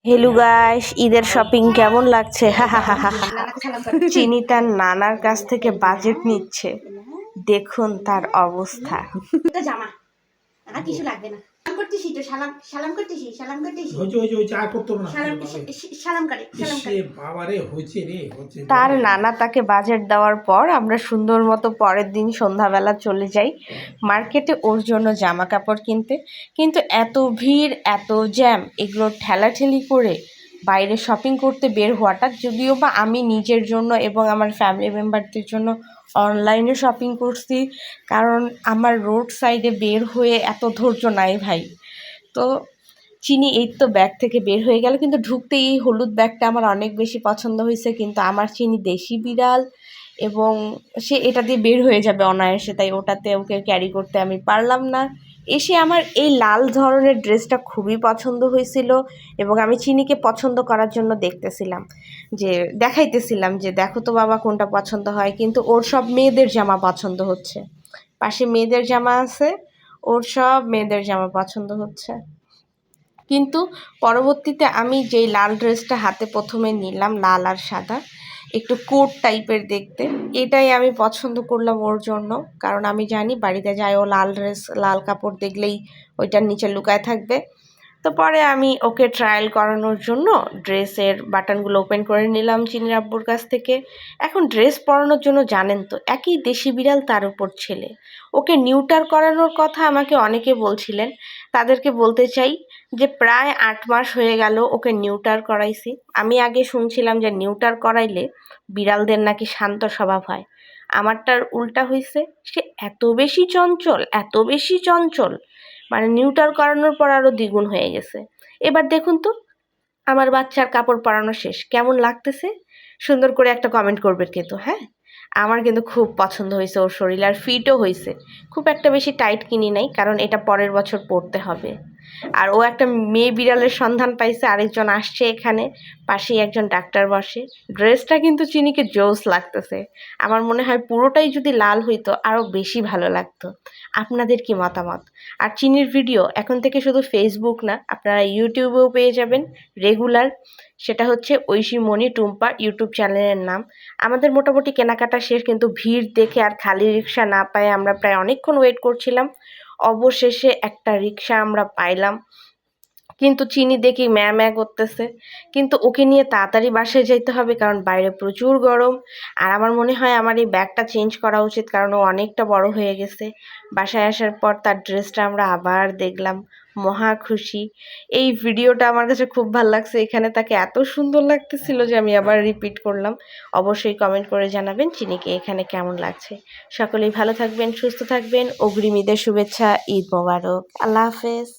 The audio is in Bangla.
হেলো গাইস, ঈদের শপিং কেমন লাগছে? চিনি তার নানার কাছ থেকে বাজেট নিচ্ছে, দেখুন তার অবস্থা। জামা আর কিছু লাগবে না। করতেছি তো সালাম করতেছি সালাম করে তার নানা তাকে বাজেট দেওয়ার পর আমরা সুন্দর মতো পরের দিন সন্ধ্যাবেলা চলে যাই মার্কেটে ওর জন্য জামা কাপড় কিনতে। কিন্তু এত ভিড়, এত জ্যাম, এগুলো ঠেলাঠেলি করে বাইরে শপিং করতে বের হওয়াটা, যদিও বা আমি নিজের জন্য এবং আমার ফ্যামিলি মেম্বারদের জন্য অনলাইনে শপিং করছি, কারণ আমার রোড সাইডে বের হয়ে এত ধৈর্য নাই ভাই। তো চিনি এই তো ব্যাগ থেকে বের হয়ে গেল, কিন্তু ঢুকতেই এই হলুদ ব্যাগটা আমার অনেক বেশি পছন্দ হয়েছে। কিন্তু আমার চিনি দেশি বিড়াল এবং সে এটা দিয়ে বের হয়ে যাবে অনায়াসে, তাই ওটাতে ওকে ক্যারি করতে আমি পারলাম না। এসে আমার এই লাল ধরনের ড্রেসটা খুবই পছন্দ হয়েছিল এবং আমি চিনিকে পছন্দ করার জন্য দেখাইতেছিলাম যে দেখো তো বাবা কোনটা পছন্দ হয়, কিন্তু ওর সব মেয়েদের জামা পছন্দ হচ্ছে। পাশে মেয়েদের জামা আছে, ওর সব মেয়েদের জামা পছন্দ হচ্ছে। কিন্তু পরবর্তীতে আমি যেই লাল ড্রেসটা হাতে প্রথমে নিলাম, লাল আর সাদা, একটু কোট টাইপের দেখতে, এটাই আমি পছন্দ করলাম ওর জন্য। কারণ আমি জানি বাড়িতে যায় ও লাল ড্রেস, লাল কাপড় দেখলেই ওইটার নিচে লুকায় থাকবে। তো পরে আমি ওকে ট্রায়াল করানোর জন্য ড্রেসের বাটনগুলো ওপেন করে নিলাম চিনির আব্বুর কাছ থেকে। এখন ড্রেস পরানোর জন্য জানেন তো, একই দেশি বিড়াল, তার উপর ছেলে, ওকে নিউটার করানোর কথা আমাকে অনেকে বলছিলেন। তাদেরকে বলতে চাই যে প্রায় 8 মাস হয়ে গেল ওকে নিউটার করাইছি। আমি আগে শুনছিলাম যে নিউটার করাইলে বিড়ালদের নাকি শান্ত স্বভাব হয়। আমারটার উল্টা হয়েছে, সে এত বেশি চঞ্চল, এত বেশি চঞ্চল, মানে নিউটার করানোর পর আরও দ্বিগুণ হয়ে গেছে। এবার দেখুন তো আমার বাচ্চার কাপড় পরানো শেষ, কেমন লাগতেছে? সুন্দর করে একটা কমেন্ট করবেন কিন্তু, হ্যাঁ। আমার কিন্তু খুব পছন্দ হয়েছে ওর শরীর, আর ফিটও হয়েছে। খুব একটা বেশি টাইট কিনি নাই, কারণ এটা পরের বছর পরতে হবে। আর ও একটা মেয়ে বিড়ালের সন্ধান পাইছে, আরেকজন আসছে এখানে, পাশেই একজন ডাক্তার বসে। ড্রেসটা কিন্তু চিনিকে জোস লাগতেছে। আমার মনে হয় পুরোটাই যদি লাল হইতো আরও বেশি ভালো লাগতো। আপনাদের কি মতামত? আর চিনির ভিডিও এখন থেকে শুধু ফেসবুক না, আপনারা ইউটিউবেও পেয়ে যাবেন রেগুলার। সেটা হচ্ছে ঐশী মণি টুম্পা ইউটিউব চ্যানেলের নাম। আমাদের মোটামুটি কেনাকাটা শেষ, কিন্তু ভিড় দেখে আর খালি রিক্সা না পায়ে আমরা প্রায় অনেকক্ষণ ওয়েট করছিলাম। অবশেষে একটা রিক্সা আমরা পাইলাম, কিন্তু চিনি দেখি ম্যা করতেছে। কিন্তু ওকে নিয়ে তাড়াতাড়ি বাসায় যাইতে হবে, কারণ বাইরে প্রচুর গরম। আর আমার মনে হয় আমার এই ব্যাগটা চেঞ্জ করা উচিত, কারণ ও অনেকটা বড় হয়ে গেছে। বাসায় আসার পর তার ড্রেসটা আমরা আবার দেখলাম, মহা খুশি। এই ভিডিওটা আমার কাছে খুব ভালো লাগছে, এখানে তাকে এত সুন্দর লাগতেছিল যে আমি আবার রিপিট করলাম। অবশ্যই কমেন্ট করে জানাবেন চিনিকে এখানে কেমন লাগছে। সকলেই ভালো থাকবেন, সুস্থ থাকবেন, অগ্রিম ঈদের শুভেচ্ছা, ঈদ মোবারক, আল্লাহ হাফেজ।